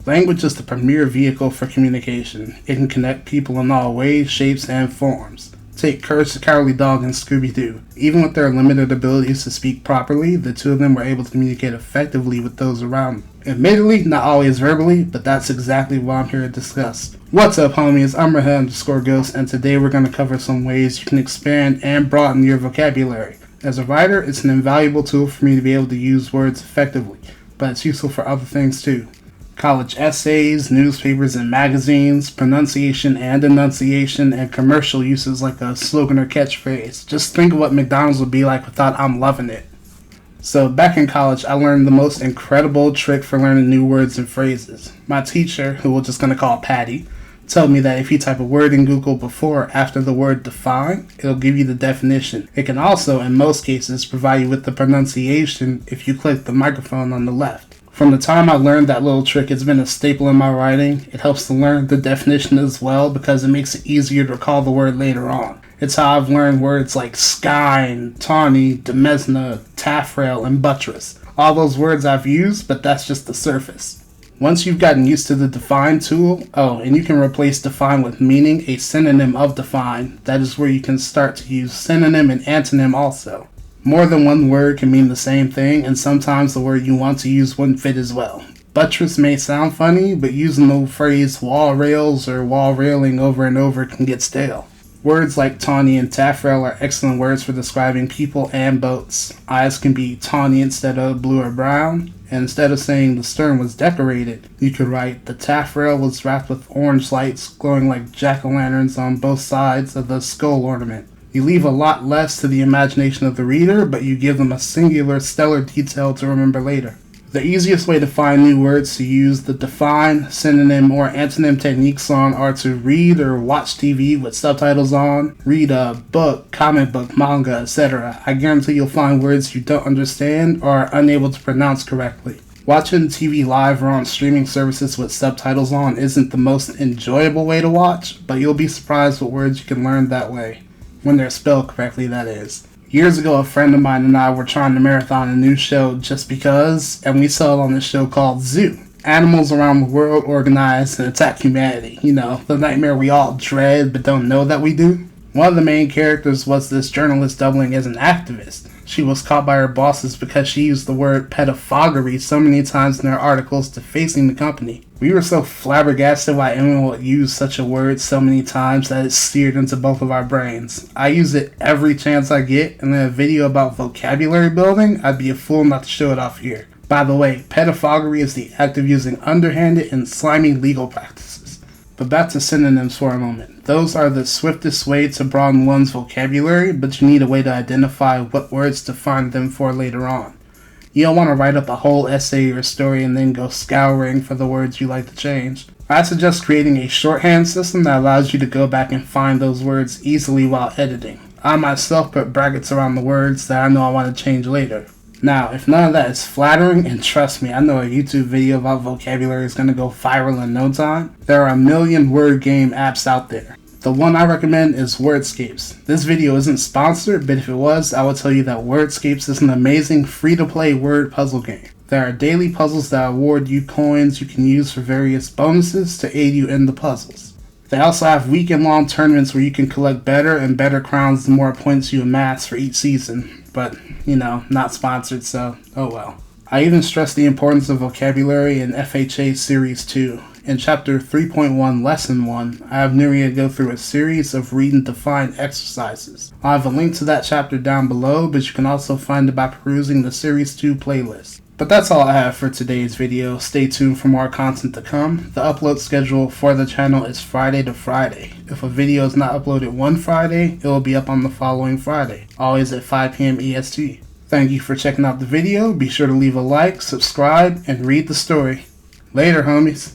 Language is the premier vehicle for communication. It can connect people in all ways, shapes, and forms. Take Courage the Cowardly Dog and Scooby-Doo. Even with their limited abilities to speak properly, the two of them were able to communicate effectively with those around them. Admittedly, not always verbally, but that's exactly what I'm here to discuss. What's up, homies? I'm Red_Ghost, and today we're going to cover some ways you can expand and broaden your vocabulary. As a writer, it's an invaluable tool for me to be able to use words effectively, but it's useful for other things too. College essays, newspapers and magazines, pronunciation and enunciation, and commercial uses like a slogan or catchphrase. Just think of what McDonald's would be like without "I'm loving it." So back in college, I learned the most incredible trick for learning new words and phrases. My teacher, who we're just going to call Patty, told me that if you type a word in Google before or after the word define, it'll give you the definition. It can also, in most cases, provide you with the pronunciation if you click the microphone on the left. From the time I learned that little trick, it's been a staple in my writing. It helps to learn the definition as well because it makes it easier to recall the word later on. It's how I've learned words like skine, tawny, demesne, taffrail, and buttress. All those words I've used, but that's just the surface. Once you've gotten used to the define tool, and you can replace define with meaning, a synonym of define. That is where you can start to use synonym and antonym also. More than one word can mean the same thing, and sometimes the word you want to use wouldn't fit as well. Buttress may sound funny, but using the phrase wall rails or wall railing over and over can get stale. Words like tawny and taffrail are excellent words for describing people and boats. Eyes can be tawny instead of blue or brown, and instead of saying the stern was decorated, you could write the taffrail was wrapped with orange lights glowing like jack-o'-lanterns on both sides of the skull ornament. You leave a lot less to the imagination of the reader, but you give them a singular, stellar detail to remember later. The easiest way to find new words to use the define, synonym, or antonym techniques on are to read or watch TV with subtitles on, read a book, comic book, manga, etc. I guarantee you'll find words you don't understand or are unable to pronounce correctly. Watching TV live or on streaming services with subtitles on isn't the most enjoyable way to watch, but you'll be surprised what words you can learn that way. When they're spelled correctly, that is. Years ago, a friend of mine and I were trying to marathon a new show just because, and we saw it on this show called Zoo. Animals around the world organize and attack humanity. You know, the nightmare we all dread but don't know that we do. One of the main characters was this journalist doubling as an activist. She was caught by her bosses because she used the word pedophagy so many times in her articles defacing the company. We were so flabbergasted why anyone would use such a word so many times that it seared into both of our brains. I use it every chance I get, and in a video about vocabulary building, I'd be a fool not to show it off here. By the way, pedophagy is the act of using underhanded and slimy legal practices. But back to synonyms for a moment. Those are the swiftest way to broaden one's vocabulary, but you need a way to identify what words to find them for later on. You don't want to write up a whole essay or story and then go scouring for the words you like to change. I suggest creating a shorthand system that allows you to go back and find those words easily while editing. I myself put brackets around the words that I know I want to change later. Now, if none of that is flattering, and trust me, I know a YouTube video about vocabulary is going to go viral in no time, there are a million word game apps out there. The one I recommend is Wordscapes. This video isn't sponsored, but if it was, I would tell you that Wordscapes is an amazing free-to-play word puzzle game. There are daily puzzles that award you coins you can use for various bonuses to aid you in the puzzles. They also have weekend-long tournaments where you can collect better and better crowns the more points you amass for each season. But, not sponsored, so oh well. I even stress the importance of vocabulary in FHA Series 2. In Chapter 3.1, Lesson 1, I have Nuria go through a series of read and define exercises. I'll have a link to that chapter down below, but you can also find it by perusing the Series 2 playlist. But that's all I have for today's video. Stay tuned for more content to come. The upload schedule for the channel is Friday to Friday. If a video is not uploaded one Friday, it will be up on the following Friday, always at 5 p.m. EST. Thank you for checking out the video. Be sure to leave a like, subscribe, and read the story. Later, homies.